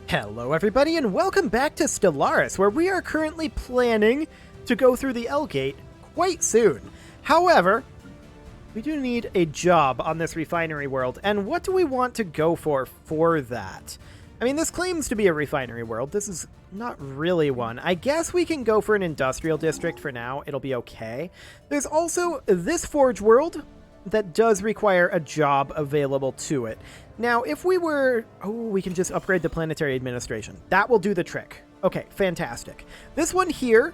Hello everybody and welcome back to Stellaris, where we are currently planning to go through the L Gate quite soon. However, we do need a job on this refinery world, and what do we want to go for that? I mean, this claims to be a refinery world. This is not really one. I guess we can go for an industrial district for now. It'll be okay. There's also this forge world that does require a job available to it. Now, if we were... Oh, we can just upgrade the planetary administration. That will do the trick. Okay, fantastic. This one here,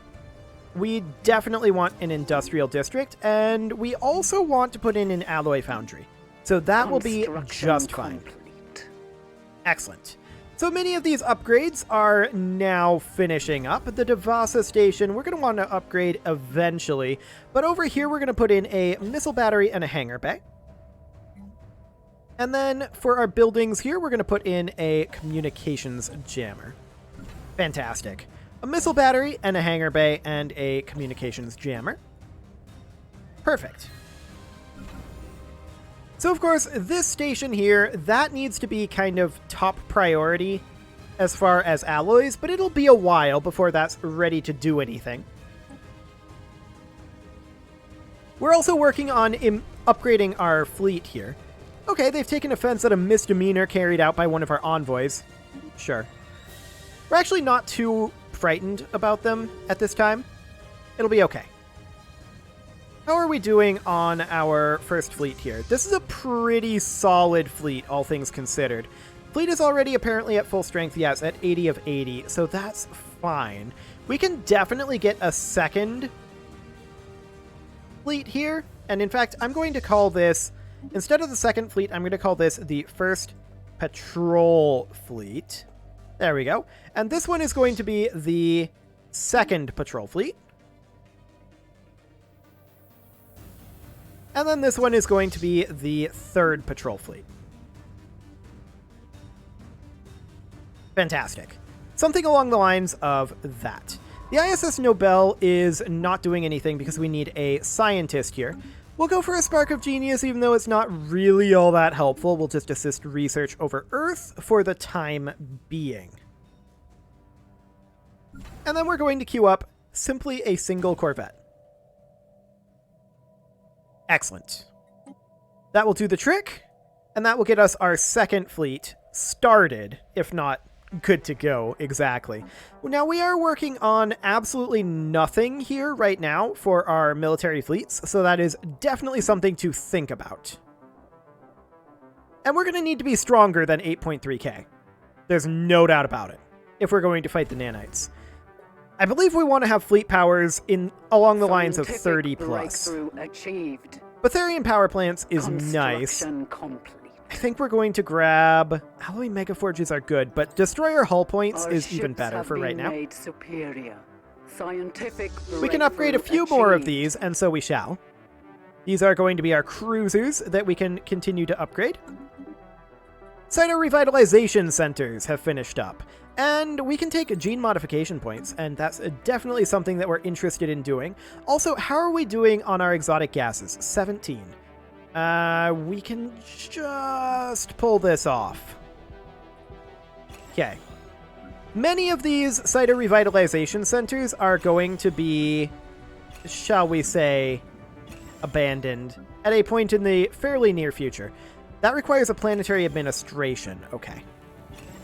we definitely want an industrial district, and we also want to put in an alloy foundry. So that will be just fine. Excellent. So many of these upgrades are now finishing up. The Devasa station, we're going to want to upgrade eventually. But over here, we're going to put in a missile battery and a hangar bay. And then for our buildings here, we're going to put in a communications jammer. Fantastic. A missile battery and a hangar bay and a communications jammer. Perfect. So, of course, this station here, that needs to be kind of top priority as far as alloys, but it'll be a while before that's ready to do anything. We're also working on upgrading our fleet here. Okay, they've taken offense at a misdemeanor carried out by one of our envoys. Sure. We're actually not too frightened about them at this time. It'll be okay. How are we doing on our first fleet here? This is a pretty solid fleet, all things considered. Fleet is already apparently at full strength, yes, at 80 of 80, so that's fine. We can definitely get a second fleet here, and in fact, I'm going to call this, instead of the second fleet, I'm going to call this the first patrol fleet. There we go. And this one is going to be the second patrol fleet. And then this one is going to be the third patrol fleet. Fantastic. Something along the lines of that. The ISS Nobel is not doing anything because we need a scientist here. We'll go for a Spark of Genius, even though it's not really all that helpful. We'll just assist research over Earth for the time being. And then we're going to queue up simply a single Corvette. Excellent. That will do the trick, and that will get us our second fleet started, if not good to go exactly. Now, we are working on absolutely nothing here right now for our military fleets, so that is definitely something to think about. And we're going to need to be stronger than 8.3k. There's no doubt about it, if we're going to fight the nanites. I believe we want to have fleet powers along the lines of 30 plus. Betharian power plants is nice. I think we're going to grab... Alloy megaforges are good, but destroyer hull points is even better for right now. We can upgrade a few more of these, and so we shall. These are going to be our cruisers that we can continue to upgrade. Cyto-revitalization centers have finished up. And we can take gene modification points, and that's definitely something that we're interested in doing. Also, how are we doing on our exotic gases? 17. We can just pull this off. Okay. Many of these cyto-revitalization centers are going to be, shall we say, abandoned at a point in the fairly near future. That requires a planetary administration. Okay.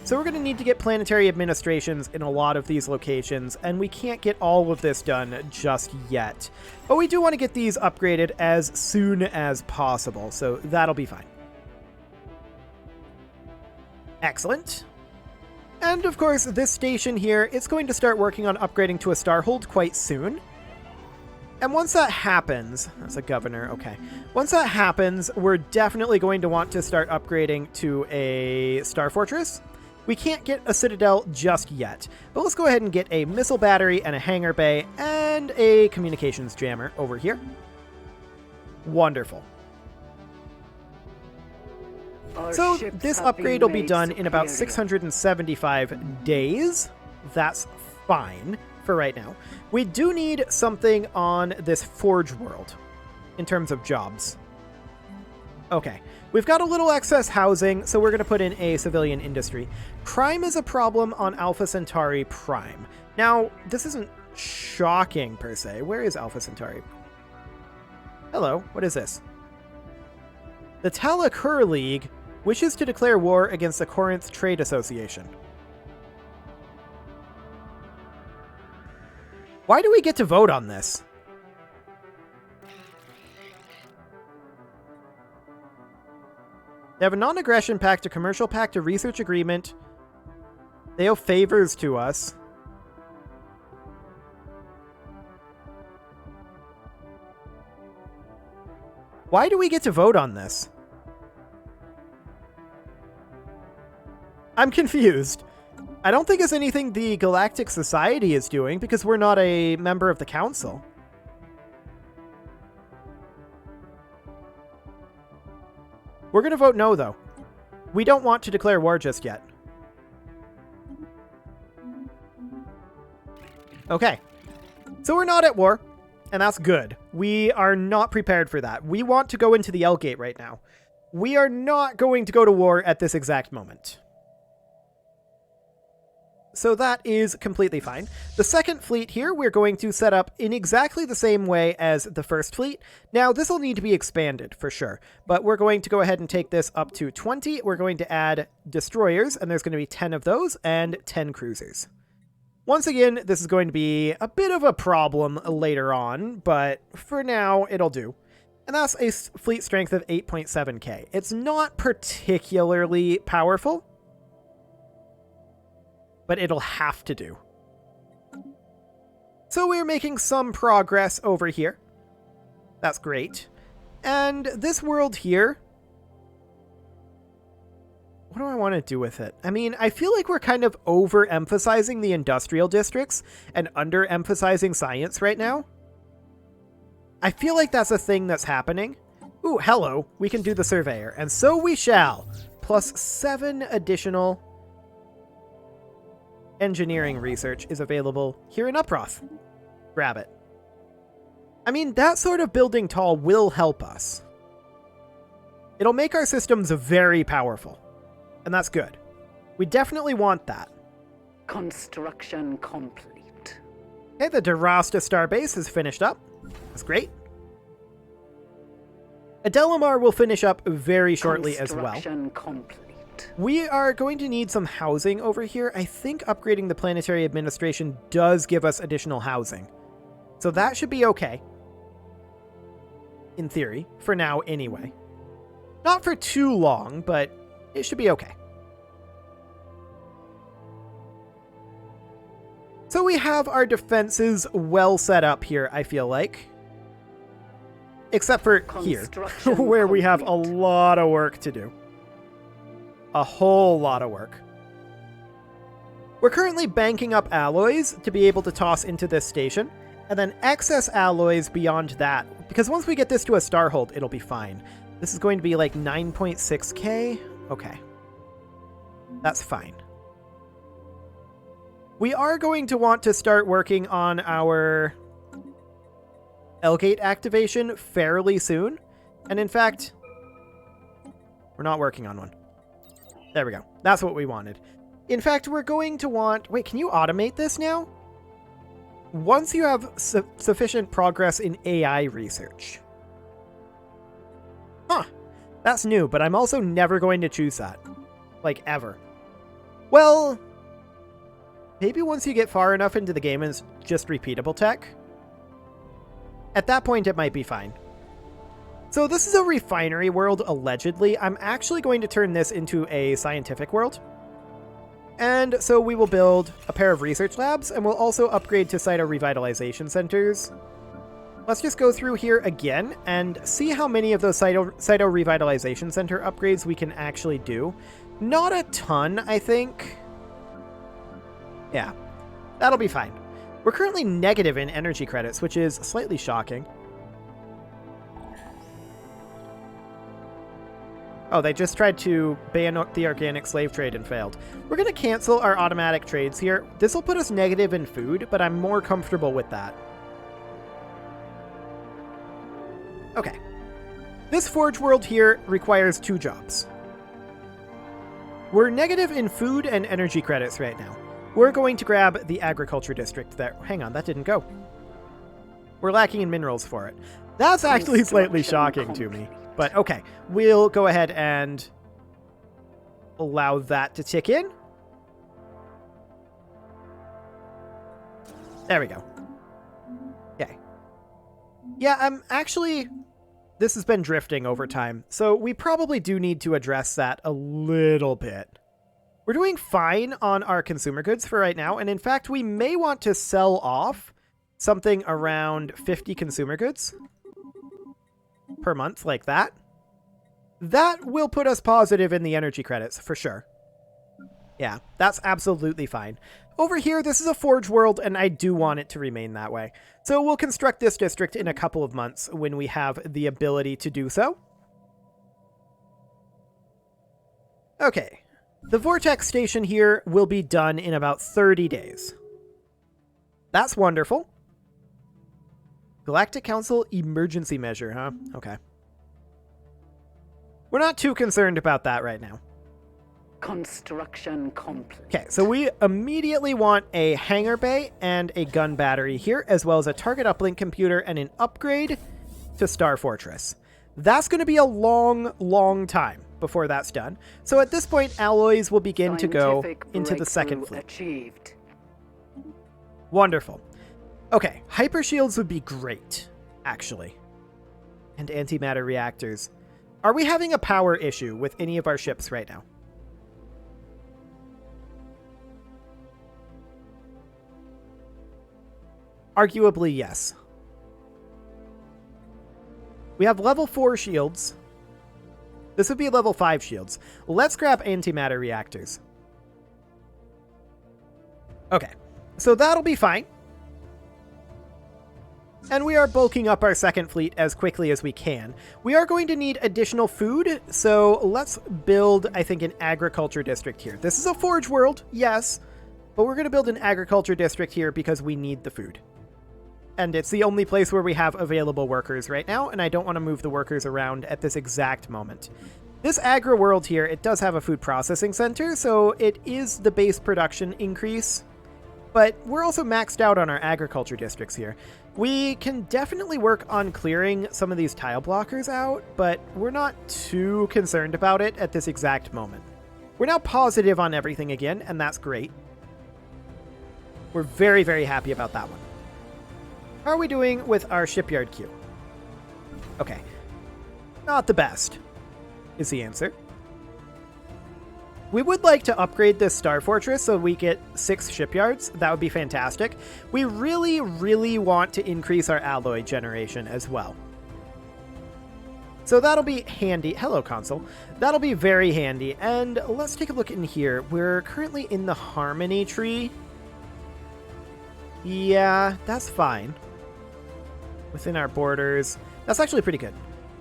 So we're going to need to get planetary administrations in a lot of these locations, and we can't get all of this done just yet. But we do want to get these upgraded as soon as possible, so that'll be fine. Excellent. And of course, this station here, it's going to start working on upgrading to a Starhold quite soon. And once that happens, that's a governor, okay. Once that happens, we're definitely going to want to start upgrading to a Star Fortress. We can't get a Citadel just yet, but let's go ahead and get a missile battery and a hangar bay and a communications jammer over here. Wonderful. So this upgrade will be done in about 675 days. That's fine for right now. We do need something on this Forge world in terms of jobs. Okay, we've got a little excess housing, so we're going to put in a civilian industry. Crime is a problem on Alpha Centauri Prime. Now, this isn't shocking per se. Where is Alpha Centauri? Hello, what is this? The Talacur League wishes to declare war against the Corinth Trade Association. Why do we get to vote on this? They have a non-aggression pact, a commercial pact, a research agreement. They owe favors to us. Why do we get to vote on this? I'm confused. I don't think it's anything the Galactic Society is doing because we're not a member of the Council. We're going to vote no, though. We don't want to declare war just yet. Okay. So we're not at war, and that's good. We are not prepared for that. We want to go into the L Gate right now. We are not going to go to war at this exact moment. So that is completely fine. The second fleet here, we're going to set up in exactly the same way as the first fleet. Now, this will need to be expanded for sure, but we're going to go ahead and take this up to 20. We're going to add destroyers, and there's going to be 10 of those and 10 cruisers. Once again, this is going to be a bit of a problem later on, but for now, it'll do. And that's a fleet strength of 8.7k. It's not particularly powerful, but it'll have to do. So we're making some progress over here. That's great. And this world here, what do I want to do with it? I mean, I feel like we're kind of overemphasizing the industrial districts and underemphasizing science right now. I feel like that's a thing that's happening. Ooh, hello. We can do the surveyor. And so we shall. Plus 7 additional engineering research is available here in Uproth. Grab it. I mean, that sort of building tall will help us. It'll make our systems very powerful. And that's good. We definitely want that. Construction complete. Okay, the Durasta starbase is finished up. That's great. Adelamar will finish up very shortly as well. Construction complete. We are going to need some housing over here. I think upgrading the planetary administration does give us additional housing. So that should be okay. In theory, for now anyway. Not for too long, but it should be okay. So we have our defenses well set up here, I feel like. Except for here, where we have a lot of work to do. A whole lot of work. We're currently banking up alloys to be able to toss into this station, and then excess alloys beyond that, because once we get this to a starhold, it'll be fine. This is going to be like 9.6k. Okay. That's fine. We are going to want to start working on our L-Gate activation fairly soon. And in fact, we're not working on one. There we go. That's what we wanted. In fact, we're going to want... Wait, can you automate this now? Once you have sufficient progress in AI research. Huh. That's new, but I'm also never going to choose that. Like, ever. Well, maybe once you get far enough into the game and it's just repeatable tech. At that point, it might be fine. So this is a refinery world, allegedly. I'm actually going to turn this into a scientific world. And so we will build a pair of research labs, and we'll also upgrade to cyto-revitalization centers. Let's just go through here again and see how many of those cyto-revitalization center upgrades we can actually do. Not a ton, I think. Yeah, that'll be fine. We're currently negative in energy credits, which is slightly shocking. Oh, they just tried to ban the organic slave trade and failed. We're going to cancel our automatic trades here. This will put us negative in food, but I'm more comfortable with that. Okay. This forge world here requires 2 jobs. We're negative in food and energy credits right now. We're going to grab the agriculture district there. Hang on, that didn't go. We're lacking in minerals for it. That's actually slightly shocking to me. But okay, we'll go ahead and allow that to tick in. There we go. Okay. Yeah, this has been drifting over time, so we probably do need to address that a little bit. We're doing fine on our consumer goods for right now, and in fact, we may want to sell off something around 50 consumer goods per month, like that. That will put us positive in the energy credits, for sure. Yeah, that's absolutely fine. Over here, this is a forge world, and I do want it to remain that way. So we'll construct this district in a couple of months when we have the ability to do so. Okay. The Vortex Station here will be done in about 30 days. That's wonderful. Galactic Council emergency measure, huh? Okay. We're not too concerned about that right now. Construction complete. Okay, so we immediately want a hangar bay and a gun battery here, as well as a target uplink computer and an upgrade to Star Fortress. That's going to be a long, long time before that's done. So at this point, alloys will begin to go into the second fleet. Achieved. Wonderful. Okay, hyper shields would be great, actually. And antimatter reactors. Are we having a power issue with any of our ships right now? Arguably, yes. We have level 4 shields. This would be level 5 shields. Let's grab antimatter reactors. Okay, so that'll be fine. And we are bulking up our second fleet as quickly as we can. We are going to need additional food, so let's build, I think, an agriculture district here. This is a forge world, yes, but we're going to build an agriculture district here because we need the food. And it's the only place where we have available workers right now, and I don't want to move the workers around at this exact moment. This agri world here, it does have a food processing center, so it is the base production increase, but we're also maxed out on our agriculture districts here. We can definitely work on clearing some of these tile blockers out, but we're not too concerned about it at this exact moment. We're now positive on everything again, and that's great. We're very, very happy about that one. How are we doing with our shipyard queue? Okay. Not the best, is the answer. We would like to upgrade this Star Fortress so we get 6 shipyards. That would be fantastic. We really, really want to increase our alloy generation as well. So that'll be handy. Hello, console. That'll be very handy. And let's take a look in here. We're currently in the Harmony tree. Yeah, that's fine. Within our borders. That's actually pretty good.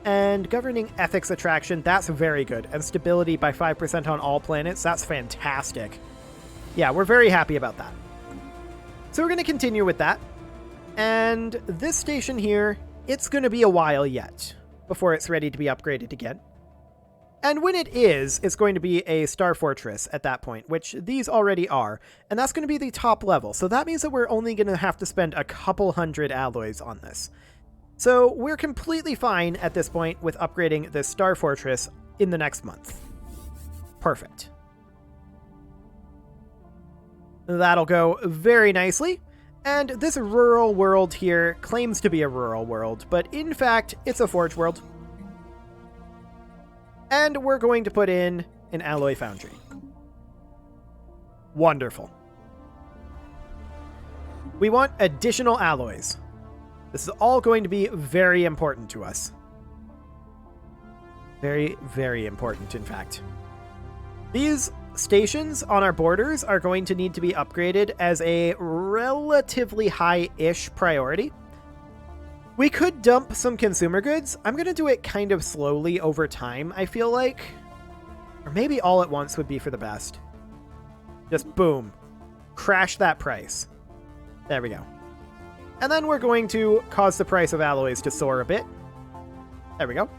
And governing ethics attraction, that's very good. And stability by 5% on all planets, that's fantastic. Yeah, we're very happy about that. So we're going to continue with that. And this station here, it's going to be a while yet before it's ready to be upgraded again. And when it is, it's going to be a Star Fortress at that point, which these already are. And that's going to be the top level. So that means that we're only going to have to spend a couple hundred alloys on this. So we're completely fine at this point with upgrading the Star Fortress in the next month. Perfect. That'll go very nicely. And this rural world here claims to be a rural world, but in fact, it's a forge world. And we're going to put in an alloy foundry. Wonderful. We want additional alloys. This is all going to be very important to us. Very, very important, in fact. These stations on our borders are going to need to be upgraded as a relatively high-ish priority. We could dump some consumer goods. I'm going to do it kind of slowly over time, I feel like. Or maybe all at once would be for the best. Just boom. Crash that price. There we go. And then we're going to cause the price of alloys to soar a bit. There we go.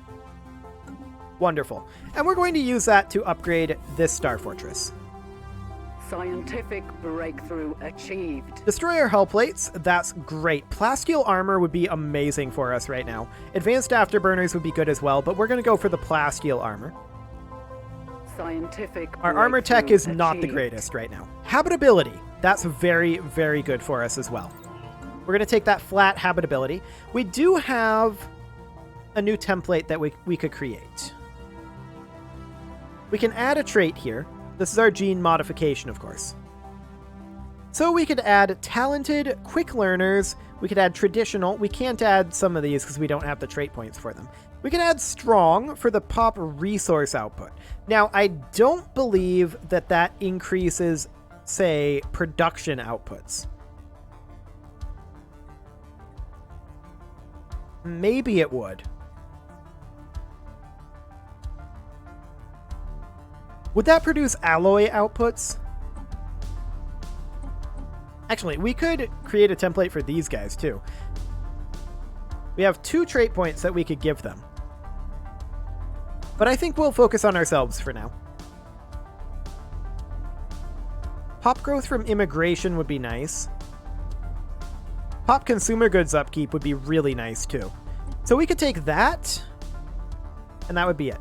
Wonderful. And we're going to use that to upgrade this Star Fortress. Scientific breakthrough achieved. Destroyer hull plates, that's great. Plasteel armor would be amazing for us right now. Advanced afterburners would be good as well, but we're going to go for the plasteel armor. Scientific Our armor tech is breakthrough not the achieved. greatest right now. Habitability, that's very, very good for us as well. We're going to take that flat habitability. We do have a new template that we could create. We can add a trait here. This is our gene modification, of course. So we could add talented, quick learners. We could add traditional. We can't add some of these because we don't have the trait points for them. We can add strong for the pop resource output. Now, I don't believe that that increases, say, production outputs. Maybe it would. Would that produce alloy outputs? Actually, we could create a template for these guys, too. We have 2 trait points that we could give them. But I think we'll focus on ourselves for now. Pop growth from immigration would be nice. Pop consumer goods upkeep would be really nice, too. So we could take that, and that would be it.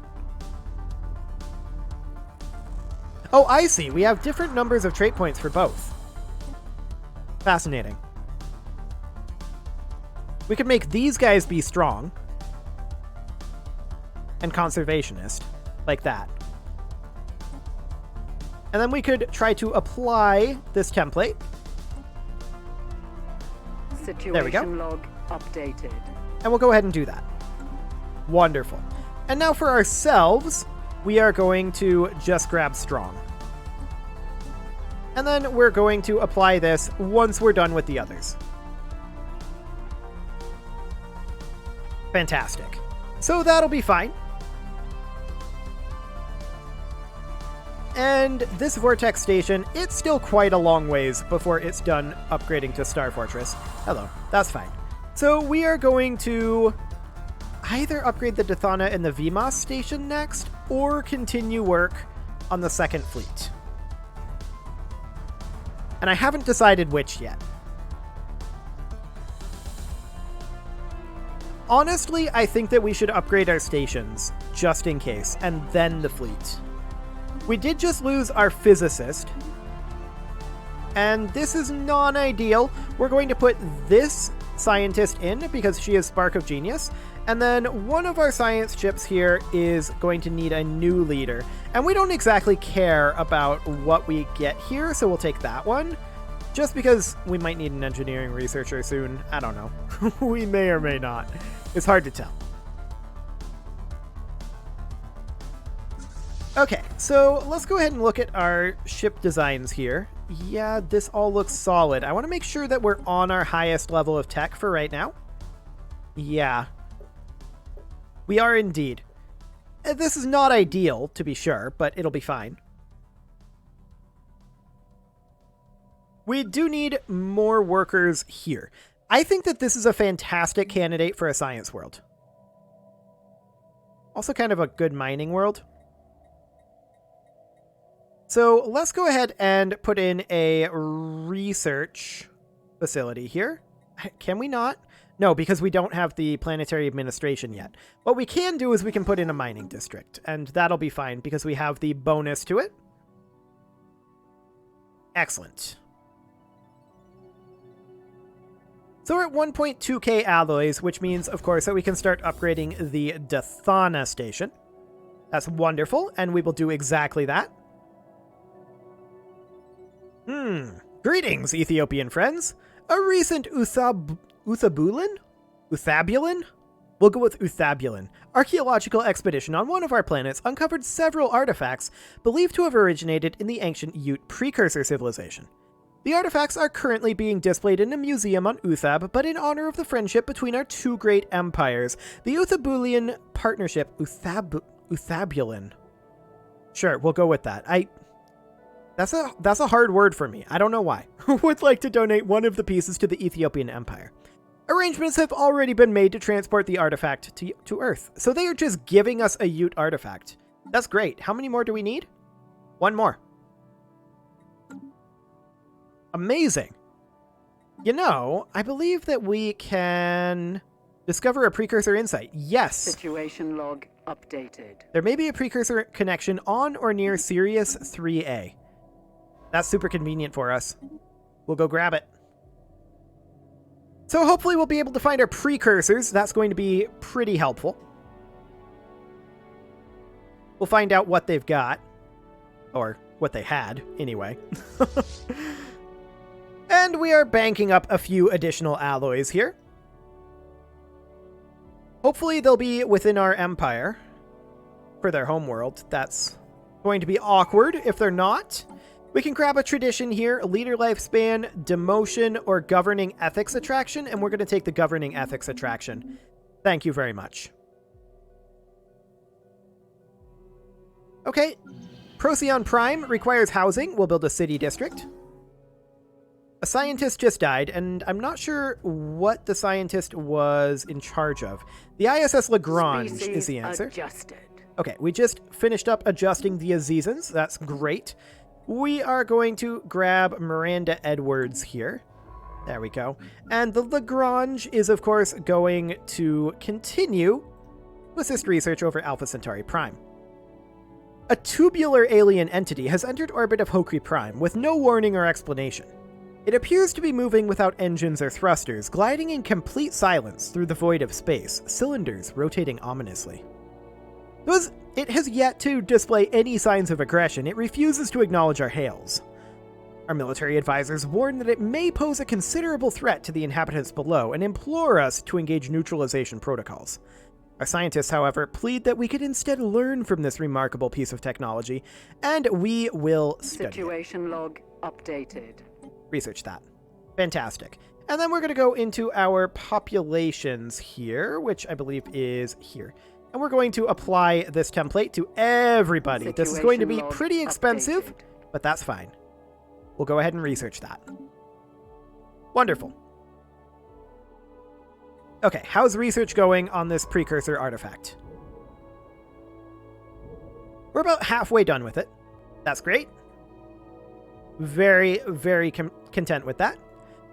Oh, I see. We have different numbers of trait points for both. Fascinating. We could make these guys be strong and conservationist, like that. And then we could try to apply this template. Situation There we go. log updated. And we'll go ahead and do that. Wonderful. And now for ourselves, we are going to just grab strong. And then we're going to apply this once we're done with the others. Fantastic. So that'll be fine. And this Vortex Station, it's still quite a long ways before it's done upgrading to Star Fortress. Hello, that's fine. So we are going to either upgrade the Dathana and the VMOS station next, or continue work on the second fleet. And I haven't decided which yet. Honestly, I think that we should upgrade our stations, just in case, and then the fleet. We did just lose our physicist, and this is non-ideal. We're going to put this scientist in because she is Spark of Genius, and then one of our science chips here is going to need a new leader, and we don't exactly care about what we get here, so we'll take that one, just because we might need an engineering researcher soon. I don't know. We may or may not. It's hard to tell. Okay, so let's go ahead and look at our ship designs here. Yeah, this all looks solid. I want to make sure that we're on our highest level of tech for right now. Yeah. We are indeed. This is not ideal, to be sure, but it'll be fine. We do need more workers here. I think that this is a fantastic candidate for a science world. Also kind of a good mining world. So let's go ahead and put in a research facility here. Can we not? No, because we don't have the planetary administration yet. What we can do is we can put in a mining district, and that'll be fine because we have the bonus to it. Excellent. So we're at 1.2k alloys, which means, of course, that we can start upgrading the Dathana station. That's wonderful, and we will do exactly that. Greetings, Ethiopian friends. A recent Uthabulin? We'll go with Uthabulin. Archaeological expedition on one of our planets uncovered several artifacts believed to have originated in the ancient Ute precursor civilization. The artifacts are currently being displayed in a museum on Uthab, but in honor of the friendship between our two great empires, the Uthabulian partnership, Uthabulin. Sure, we'll go with that. That's a hard word for me. I don't know why. Would like to donate one of the pieces to the Ethiopian Empire. Arrangements have already been made to transport the artifact to Earth, so they are just giving us a Ute artifact. That's great. How many more do we need? One more. Amazing. You know, I believe that we can discover a precursor insight. Yes. Situation log updated. There may be a precursor connection on or near Sirius 3A. That's super convenient for us. We'll go grab it. So hopefully we'll be able to find our precursors. That's going to be pretty helpful. We'll find out what they've got. Or what they had, anyway. And we are banking up a few additional alloys here. Hopefully they'll be within our empire for their homeworld. That's going to be awkward if they're not. We can grab a tradition here, leader lifespan, demotion, or governing ethics attraction, and we're going to take the governing ethics attraction. Thank you very much. Okay, Procyon Prime requires housing. We'll build a city district. A scientist just died, and I'm not sure what the scientist was in charge of. The ISS Lagrange is the answer. Adjusted. Okay, we just finished up adjusting the Azizans. That's great. We are going to grab Miranda Edwards here. There we go. And the Lagrange is, of course, going to continue to assist research over Alpha Centauri Prime. A tubular alien entity has entered orbit of Hokri Prime with no warning or explanation. It appears to be moving without engines or thrusters, gliding in complete silence through the void of space, cylinders rotating ominously. Though it has yet to display any signs of aggression, it refuses to acknowledge our hails. Our military advisors warn that it may pose a considerable threat to the inhabitants below and implore us to engage neutralization protocols. Our scientists, however, plead that we could instead learn from this remarkable piece of technology, and we will study it. Situation log updated. Research that. Fantastic. And then we're going to go into our populations here, which I believe is here. And we're going to apply this template to everybody. This is going to be pretty expensive, but that's fine. We'll go ahead and research that. Wonderful. Okay, how's research going on this precursor artifact? We're about halfway done with it. That's great. Very, very content with that.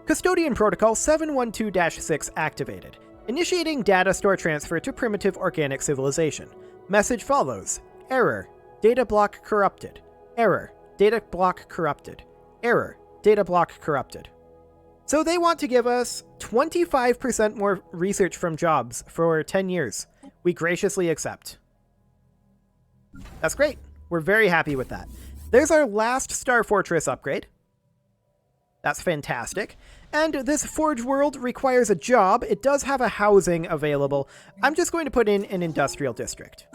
Custodian Protocol 712-6 activated. Initiating data store transfer to primitive organic civilization. Message follows. Error. Data block corrupted. Error. Data block corrupted. Error. Data block corrupted. So they want to give us 25% more research from jobs for 10 years. We graciously accept. That's great. We're very happy with that. There's our last Star Fortress upgrade. That's fantastic. And this Forge World requires a job. It does have a housing available. I'm just going to put in an industrial district.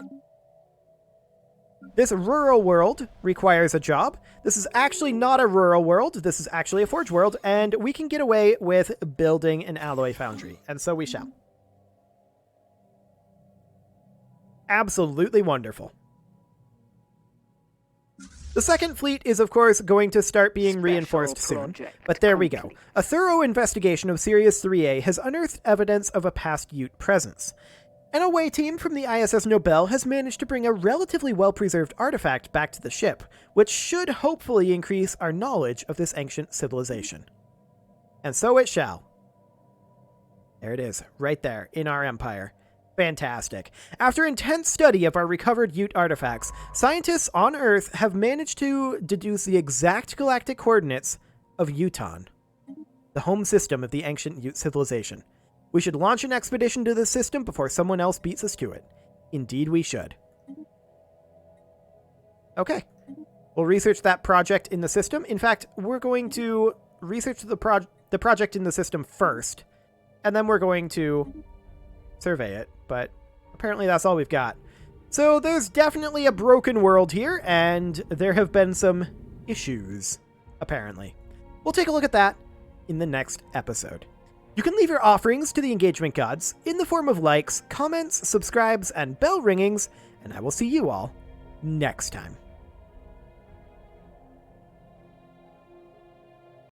This rural world requires a job. This is actually not a rural world. This is actually a Forge World, and we can get away with building an alloy foundry, and so we shall. Absolutely wonderful. The second fleet is, of course, going to start being reinforced soon, but there we go. A thorough investigation of Sirius 3A has unearthed evidence of a past Ute presence. An away team from the ISS Nobel has managed to bring a relatively well-preserved artifact back to the ship, which should hopefully increase our knowledge of this ancient civilization. And so it shall. There it is, right there, in our empire. Fantastic. After intense study of our recovered Ute artifacts, scientists on Earth have managed to deduce the exact galactic coordinates of Uton, the home system of the ancient Ute civilization. We should launch an expedition to this system before someone else beats us to it. Indeed we should. Okay. We'll research that project in the system. In fact, we're going to research the project in the system first, and then we're going to survey it, but apparently that's all we've got. So there's definitely a broken world here, and there have been some issues, apparently. We'll take a look at that in the next episode. You can leave your offerings to the engagement gods in the form of likes, comments, subscribes, and bell ringings, and I will see you all next time.